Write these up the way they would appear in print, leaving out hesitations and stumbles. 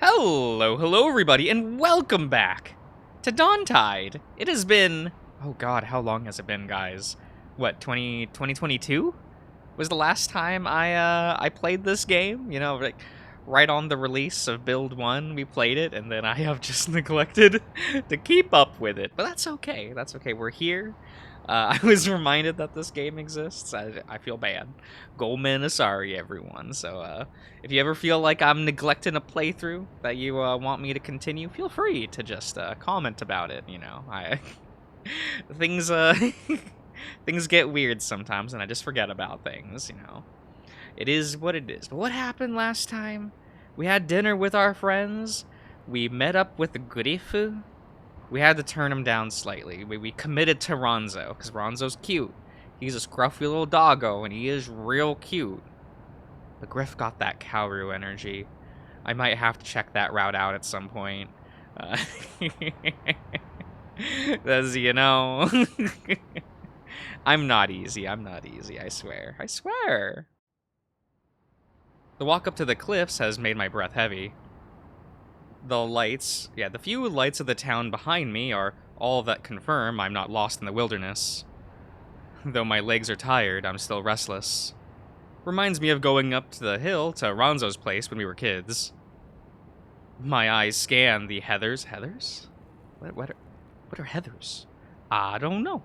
Hello everybody, and welcome back to Dawntide. It has been, oh god, how long has it been, guys? What, 2022 was the last time I played this game? You know, like, right on the release of Build 1, we played it, and then I have just neglected to keep up with it. But that's okay, we're here. I was reminded that this game exists. I feel bad. Goldman is sorry, everyone. So, if you ever feel like I'm neglecting a playthrough that you want me to continue, feel free to just comment about it. You know, things things get weird sometimes, and I just forget about things. You know, it is what it is. But what happened last time? We had dinner with our friends. We met up with the Grifu. We had to turn him down slightly. We committed to Ronzo, because Ronzo's cute. He's a scruffy little doggo, and he is real cute. But Griff got that Cowroo energy. I might have to check that route out at some point. As you know. I'm not easy, I swear. I swear. The walk up to the cliffs has made my breath heavy. The few lights of the town behind me are all that confirm I'm not lost in the wilderness. Though my legs are tired, I'm still restless. Reminds me of going up to the hill to Ronzo's place when we were kids. My eyes scan the heathers. Heathers? What are heathers? I don't know.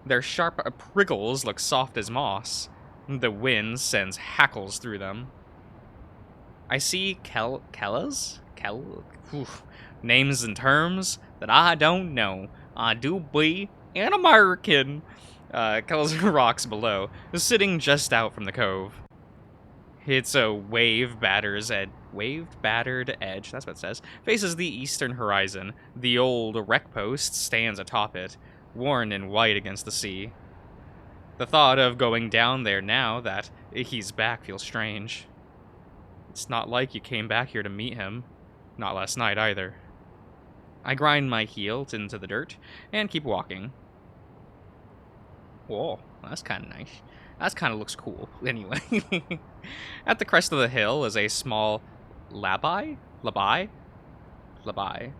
Their sharp prickles look soft as moss. The wind sends hackles through them. I see names and terms that I don't know. I do be an American. Kells rocks below, sitting just out from the cove. It's a wave-battered edge, that's what it says, faces the eastern horizon. The old wreck post stands atop it, worn in white against the sea. The thought of going down there now that he's back feels strange. It's not like you came back here to meet him. Not last night, either. I grind my heel into the dirt and keep walking. Whoa, that's kind of nice. That kind of looks cool. Anyway. At the crest of the hill is a small Labai?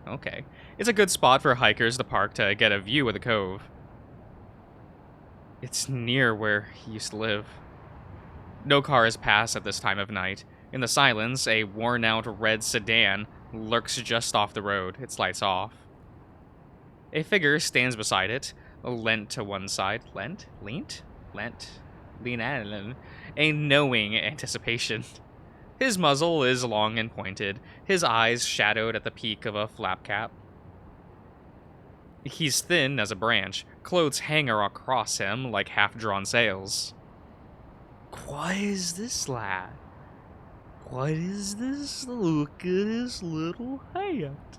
Okay. It's a good spot for hikers to park to get a view of the cove. It's near where he used to live. No cars pass at this time of night. In the silence, a worn-out red sedan lurks just off the road, its lights off. A figure stands beside it, leant to one side. Lean in a knowing anticipation. His muzzle is long and pointed, his eyes shadowed at the peak of a flap cap. He's thin as a branch, clothes hang across him like half-drawn sails. What is this, lad? What is this? Look at his little hat.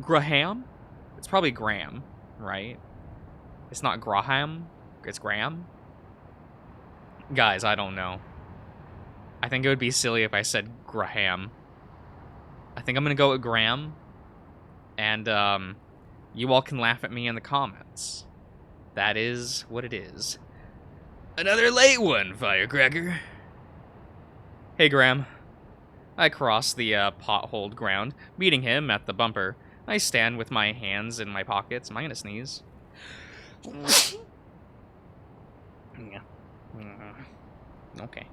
Graham? It's probably Graham, right? It's not Graham, it's Graham. Guys, I don't know. I think it would be silly if I said Graham. I think I'm gonna go with Graham. And, you all can laugh at me in the comments. That is what it is. Another late one, firecracker. Hey, Graham. I cross the potholed ground, meeting him at the bumper. I stand with my hands in my pockets. Am I gonna sneeze? Yeah. Okay.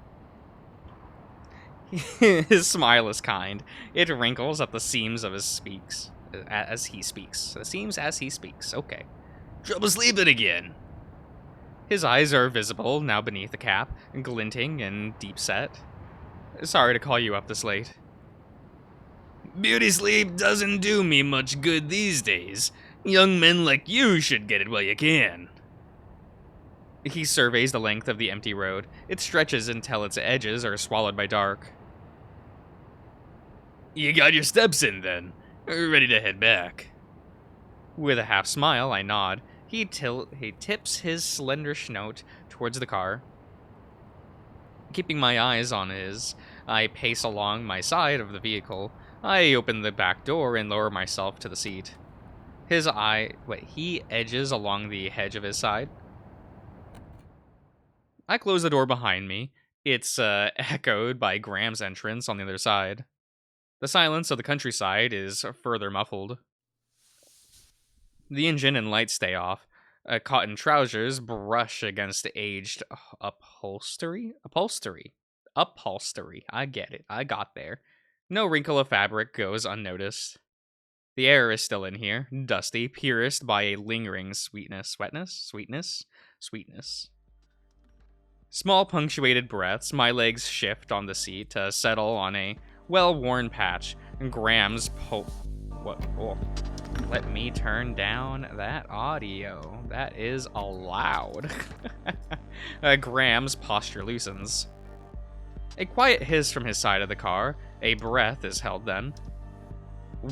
His smile is kind. It wrinkles at the seams of his speaks. As he speaks. The seams as he speaks. Okay. Trouble sleeping again. His eyes are visible, now beneath the cap, glinting and deep set. Sorry to call you up this late. Beauty sleep doesn't do me much good these days. Young men like you should get it while you can. He surveys the length of the empty road. It stretches until its edges are swallowed by dark. You got your steps in, then. Ready to head back. With a half smile, I nod. He tips his slender snout towards the car. Keeping my eyes on his, I pace along my side of the vehicle. I open the back door and lower myself to the seat. He edges along the hedge of his side. I close the door behind me, It's echoed by Graham's entrance on the other side. The silence of the countryside is further muffled. The engine and lights stay off. Cotton trousers brush against aged upholstery. I get it. I got there. No wrinkle of fabric goes unnoticed. The air is still in here, dusty, pierced by a lingering sweetness. Small punctuated breaths, my legs shift on the seat to settle on a well-worn patch, and Graham's what? Oh. Let me turn down that audio. That is loud. Graham's posture loosens. A quiet hiss from his side of the car. A breath is held then.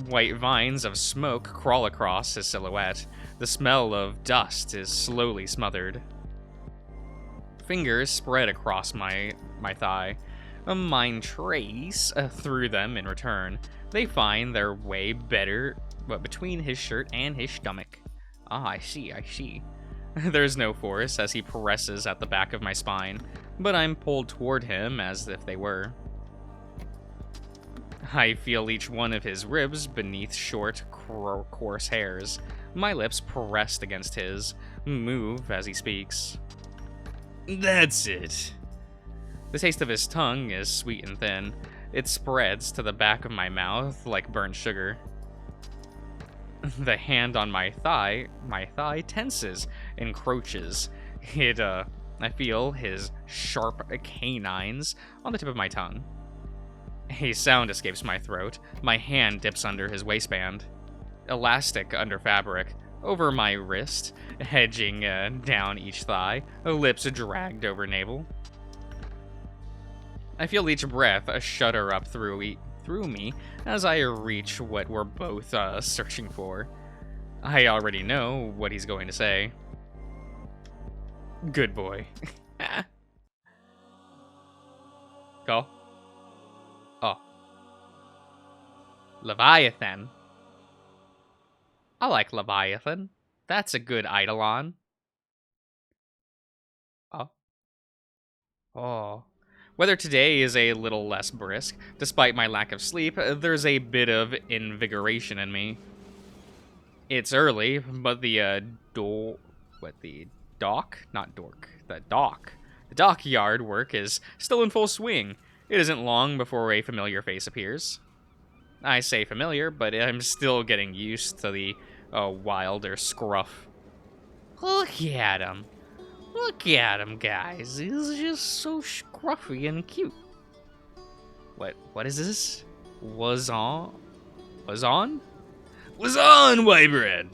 White vines of smoke crawl across his silhouette. The smell of dust is slowly smothered. Fingers spread across my thigh. Mine trace through them in return. They find their way better between his shirt and his stomach. Ah, I see. There's no force as he presses at the back of my spine, but I'm pulled toward him as if they were. I feel each one of his ribs beneath short, coarse hairs. My lips pressed against his, move as he speaks. That's it. The taste of his tongue is sweet and thin. It spreads to the back of my mouth like burnt sugar. The hand on my thigh tenses, encroaches. I feel his sharp canines on the tip of my tongue. A sound escapes my throat. My hand dips under his waistband. Elastic under fabric, over my wrist, hedging down each thigh, lips dragged over navel. I feel each breath shudder up through me as I reach what we're both searching for. I already know what he's going to say. Good boy. Go. Oh. Leviathan. I like Leviathan. That's a good eidolon. Oh. Oh. Weather today is a little less brisk. Despite my lack of sleep, there's a bit of invigoration in me. It's early, but the dockyard work is still in full swing. It isn't long before a familiar face appears. I say familiar, but I'm still getting used to the wilder scruff. Look at him. Look at him, guys. He's just so scruffy and cute. What is this? Was on, white bread.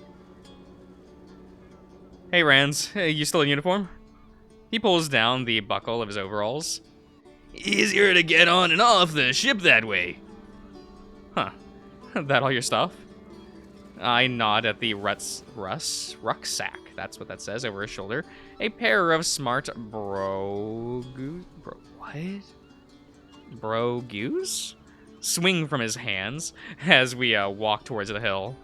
Hey, Rands, you still in uniform? He pulls down the buckle of his overalls. Easier to get on and off the ship that way. Huh. That all your stuff? I nod at the rucksack. That's what that says over his shoulder. A pair of smart brogues swing from his hands as we walk towards the hill.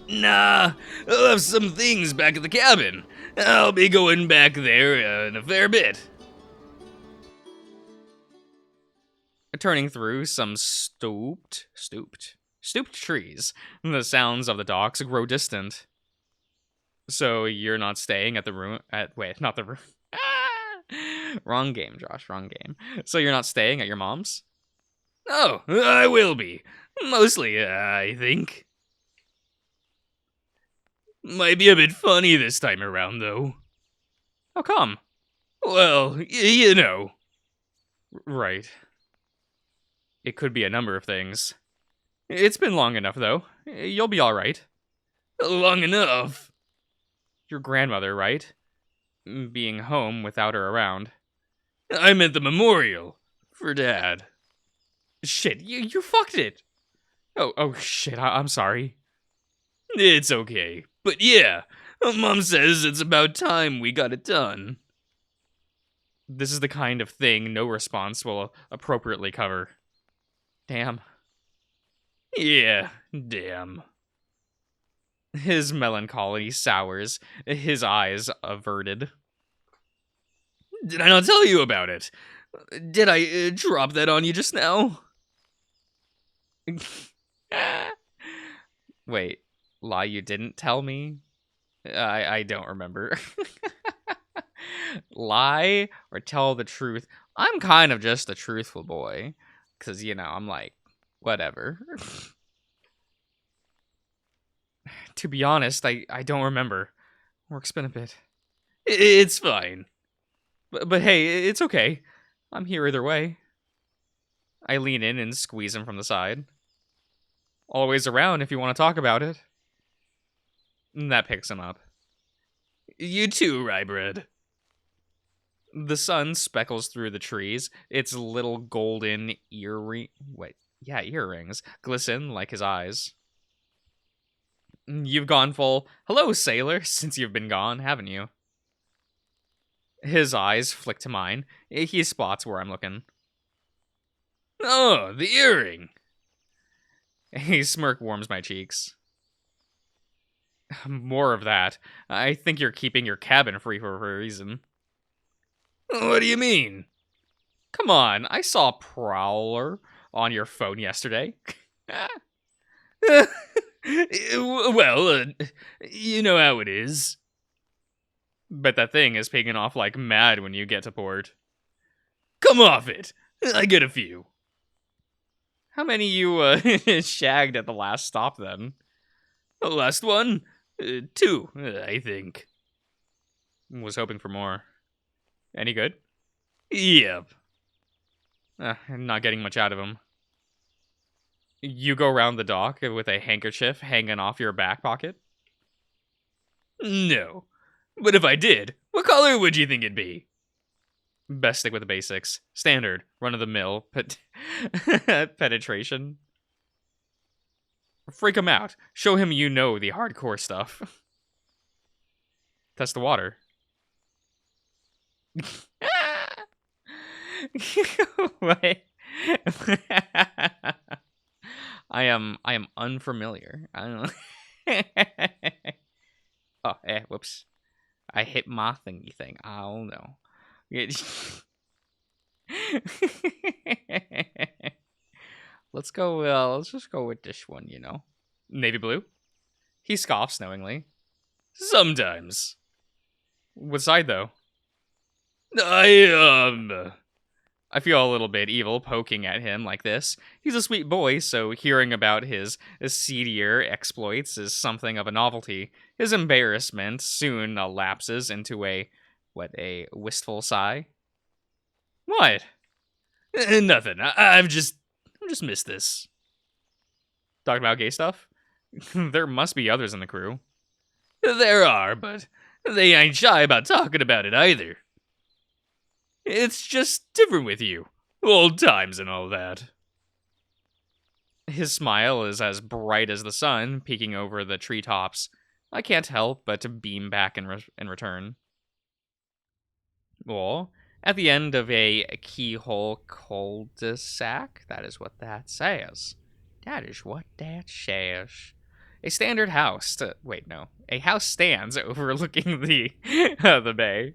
Nah, I'll have some things back at the cabin. I'll be going back there in a fair bit. Turning through some stooped trees, the sounds of the docks grow distant. So you're not staying at the room? Not the room. Wrong game, Josh. Wrong game. So you're not staying at your mom's? Oh, I will be. Mostly, I think. Might be a bit funny this time around, though. How come? Well, you know. Right. It could be a number of things. It's been long enough, though. You'll be all right. Long enough? Your grandmother, right? Being home without her around. I meant the memorial. For Dad. Shit, you fucked it. Oh shit, I'm sorry. It's okay. But yeah, Mom says it's about time we got it done. This is the kind of thing no response will appropriately cover. Damn. Yeah, damn. His melancholy sours, his eyes averted. Did I not tell you about it? Did I drop that on you just now? Wait, lie you didn't tell me? I don't remember. Lie or tell the truth? I'm kind of just a truthful boy. Because, I'm like, whatever. To be honest, I don't remember. Work's been a bit. It's fine. But hey, it's okay. I'm here either way. I lean in and squeeze him from the side. Always around if you want to talk about it. And that picks him up. You too, Rybread. The sun speckles through the trees. Its little golden earrings glisten like his eyes. You've gone full, hello, sailor, since you've been gone, haven't you? His eyes flick to mine. He spots where I'm looking. Oh, the earring. A smirk warms my cheeks. More of that. I think you're keeping your cabin free for a reason. What do you mean? Come on, I saw Prowler on your phone yesterday. Well, you know how it is. Bet that thing is pinging off like mad when you get to port. Come off it. I get a few. How many you shagged at the last stop then? The last one? 2, I think. Was hoping for more. Any good? Yep. Not getting much out of him. You go around the dock with a handkerchief hanging off your back pocket? No. But if I did, what color would you think it'd be? Best stick with the basics. Standard, run-of-the-mill, penetration. Freak him out. Show him you know the hardcore stuff. Test the water. What? I am unfamiliar. I don't know. Oh, whoops. I hit my thingy thing. I don't know. Let's go, let's just go with this one, Navy blue? He scoffs knowingly. Sometimes. What side, though? I feel a little bit evil poking at him like this. He's a sweet boy, so hearing about his seedier exploits is something of a novelty. His embarrassment soon lapses into a wistful sigh. What? Nothing. I've just missed this. Talking about gay stuff? There must be others in the crew. There are, but they ain't shy about talking about it either. It's just different with you. Old times and all that. His smile is as bright as the sun peeking over the treetops. I can't help but to beam back in return. Well, at the end of a keyhole cul-de-sac, that is what that says. That is what that says. A standard house. A house stands overlooking the bay.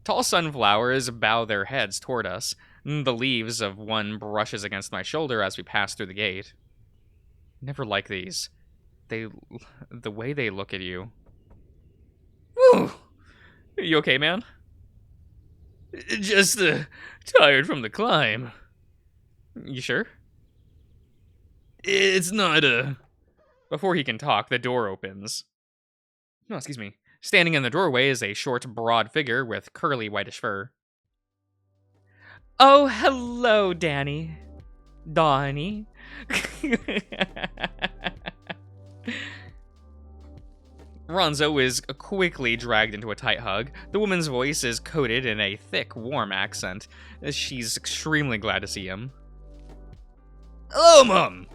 Tall sunflowers bow their heads toward us. The leaves of one brushes against my shoulder as we pass through the gate. Never like these. The way they look at you. Whew. You okay, man? Just tired from the climb. You sure? It's not Before he can talk, the door opens. No, excuse me. Standing in the doorway is a short, broad figure with curly, whitish fur. Oh, hello, Danny. Donnie. Ronzo is quickly dragged into a tight hug. The woman's voice is coated in a thick, warm accent. She's extremely glad to see him. Hello, Mom!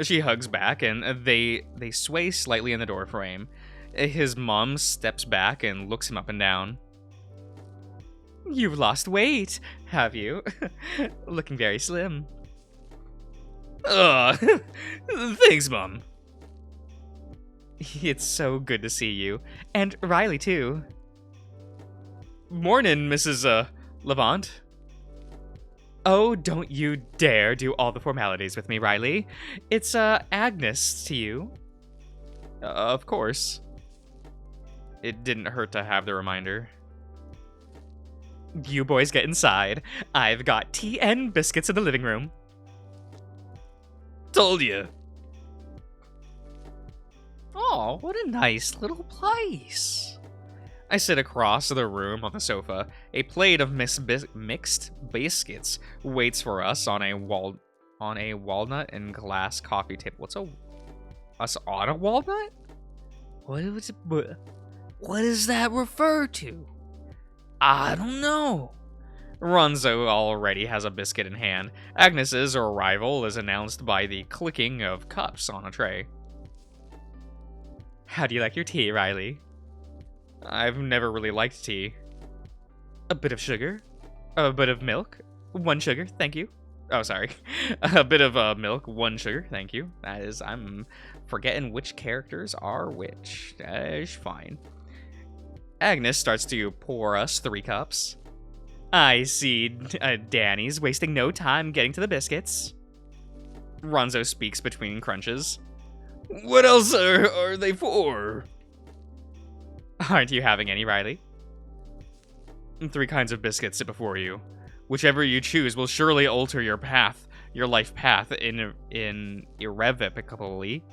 She hugs back, and they sway slightly in the doorframe. His mom steps back and looks him up and down. You've lost weight, have you? Looking very slim. Thanks, Mom. It's so good to see you. And Riley, too. Morning, Mrs. Levant. Oh, don't you dare do all the formalities with me, Riley. It's, Agnes to you. Of course. It didn't hurt to have the reminder. You boys get inside. I've got tea and biscuits in the living room. Told you. Oh, what a nice little place. I sit across the room on the sofa. A plate of mixed biscuits waits for us on a walnut and glass coffee table. What's us on a walnut? What does that refer to? I don't know. Ronzo already has a biscuit in hand. Agnes's arrival is announced by the clicking of cups on a tray. How do you like your tea, Riley? I've never really liked tea. A bit of sugar? A bit of milk? 1 sugar, thank you. Oh, sorry. A bit of milk, 1 sugar, thank you. That is, I'm forgetting which characters are which. Fine. Agnes starts to pour us 3 cups. I see Danny's wasting no time getting to the biscuits. Ronzo speaks between crunches. What else are they for? Aren't you having any, Riley? 3 kinds of biscuits sit before you. Whichever you choose will surely alter your path, your life path, irrevocably.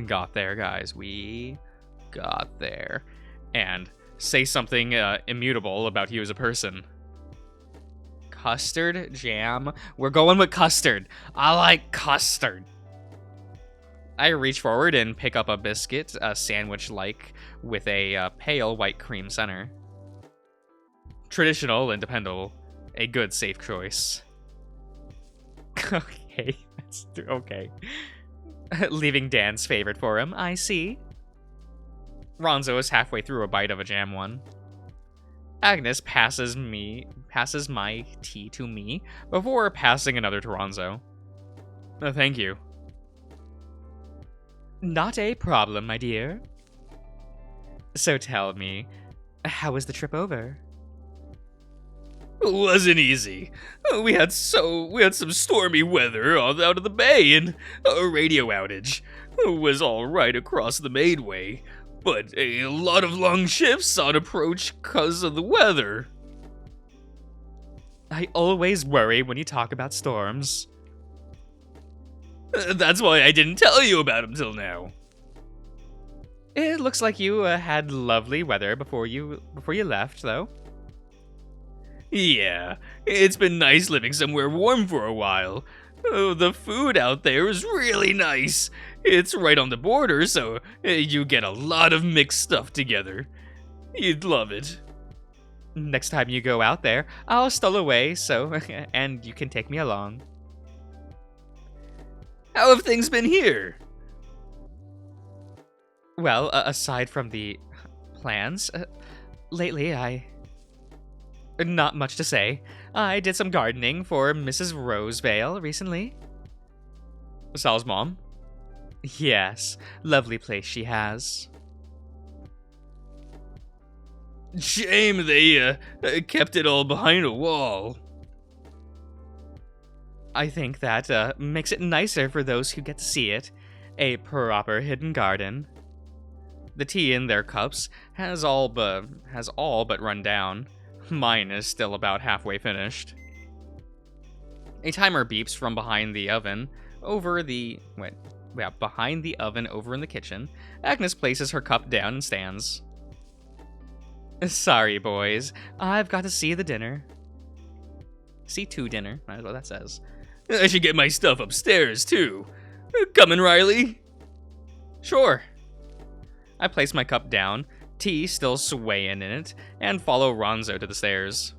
Got there, guys. We got there. And say something immutable about you as a person. Custard jam? We're going with custard. I like custard. I reach forward and pick up a biscuit, a sandwich-like, with a pale white cream center. Traditional and dependable. A good, safe choice. Okay, okay. Leaving Dan's favorite for him, I see. Ronzo is halfway through a bite of a jam one. Agnes passes my tea to me before passing another to Ronzo. Thank you. Not a problem, my dear. So tell me, how was the trip over? It wasn't easy. We had some stormy weather out of the bay and a radio outage. It was all right across the Maidway, but a lot of long shifts on approach 'cause of the weather. I always worry when you talk about storms. That's why I didn't tell you about them till now. It looks like you had lovely weather before you left, though. Yeah, it's been nice living somewhere warm for a while. Oh, the food out there is really nice. It's right on the border, so you get a lot of mixed stuff together. You'd love it. Next time you go out there, I'll stow away, and you can take me along. How have things been here? Well, aside from the plans, lately not much to say. I did some gardening for Mrs. Rosevale recently. Sal's mom? Yes, lovely place she has. Shame they kept it all behind a wall. I think that makes it nicer for those who get to see it. A proper hidden garden. The tea in their cups has all but run down. Mine is still about halfway finished. A timer beeps from behind the oven behind the oven over in the kitchen. Agnes places her cup down and stands. Sorry, boys. I've got to see the dinner. See to dinner. That's what that says. I should get my stuff upstairs, too. Coming, Riley? Sure. I place my cup down, tea still swaying in it, and follow Ronzo to the stairs.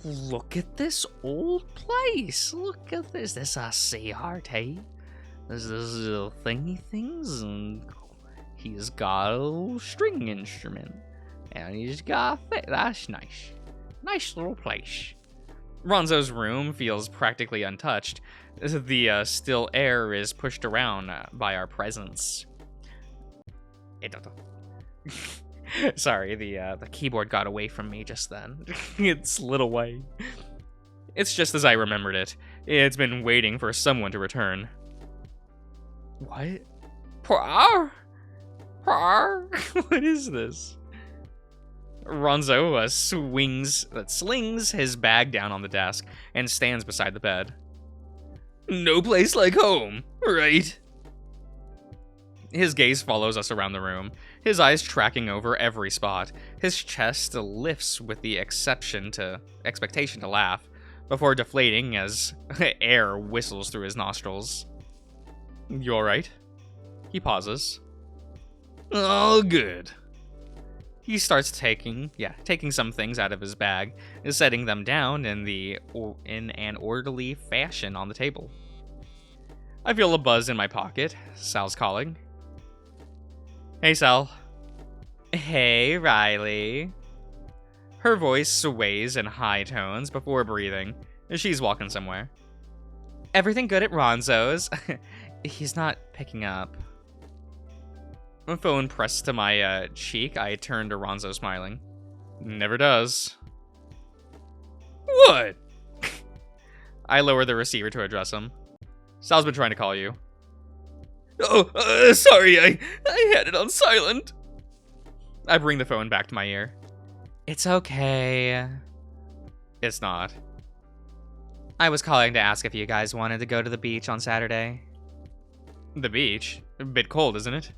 Look at this old place. Look at this. This I see, Hearty. There's those little thingy things, and he's got a little string instrument. And he's got that's nice. Nice little place. Ronzo's room feels practically untouched. The still air is pushed around by our presence. Sorry, the keyboard got away from me just then. It slid away. It's just as I remembered it. It's been waiting for someone to return. What? What is this? Ronzo slings his bag down on the desk and stands beside the bed. No place like home, right? His gaze follows us around the room, his eyes tracking over every spot. His chest lifts with the expectation to laugh, before deflating as air whistles through his nostrils. You alright? He pauses. Oh, good. He starts taking some things out of his bag, setting them down in an orderly fashion on the table. I feel a buzz in my pocket. Sal's calling. Hey, Sal. Hey, Riley. Her voice sways in high tones before breathing. She's walking somewhere. Everything good at Ronzo's? He's not picking up. My phone pressed to my cheek. I turned to Ronzo, smiling. Never does. What? I lower the receiver to address him. Sal's been trying to call you. Oh, sorry, I had it on silent. I bring the phone back to my ear. It's okay. It's not. I was calling to ask if you guys wanted to go to the beach on Saturday. The beach? A bit cold, isn't it?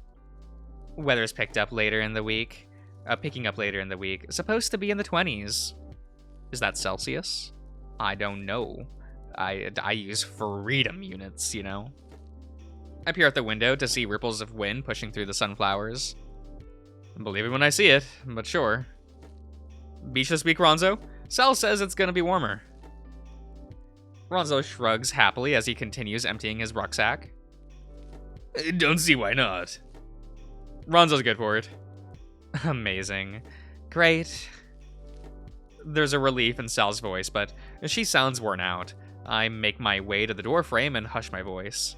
Weather's picking up later in the week. Supposed to be in the 20s. Is that Celsius? I don't know. I use freedom units, you know. I peer out the window to see ripples of wind pushing through the sunflowers. Believe it when I see it, but sure. Beach this week, Ronzo? Sal says it's gonna be warmer. Ronzo shrugs happily as he continues emptying his rucksack. Don't see why not. Ronzo's good for it. Amazing. Great. There's a relief in Sal's voice, but she sounds worn out. I make my way to the doorframe and hush my voice.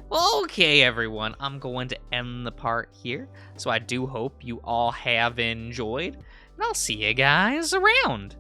Okay, everyone, I'm going to end the part here, so I do hope you all have enjoyed, and I'll see you guys around.